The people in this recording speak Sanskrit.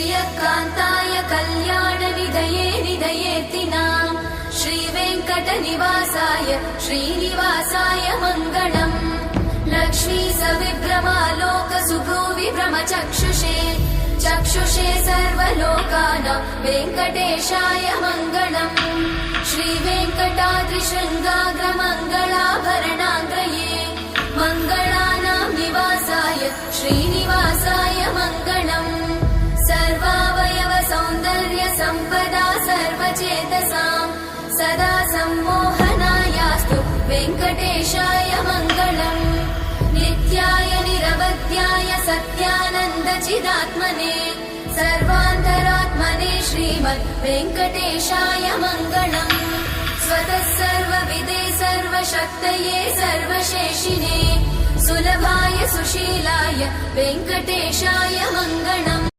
श्रियकान्ताय कल्याणनिधये निधयेतिनाम् श्रीवेङ्कटनिवासाय श्रीनिवासाय मङ्गलम् लक्ष्मी सविभ्रमालोकसुभ्रूविभ्रमचक्षुषे चक्षुषे सर्वलोकानां वेङ्कटेशाय मङ्गलम् श्रीवेङ्कटाद्रिशृङ्गाग्रमङ्गलाभरणाङ्गये मङ्गलानां निवासाय श्रीनिवासाय मङ्गलम् सर्वावयव सौन्दर्य सम्पदा सर्वचेतसां सदा सम्मोहनायास्तु वेङ्कटेशाय मङ्गलम् नित्याय निरवध्याय सत्यानन्दचिदात्मने सर्वान्तरात्मने श्रीमद् वेङ्कटेशाय मङ्गलम् स्वतः सर्वविदे सर्वशक्तये सर्वशेषिने सुलभाय सुशीलाय वेङ्कटेशाय मङ्गलम्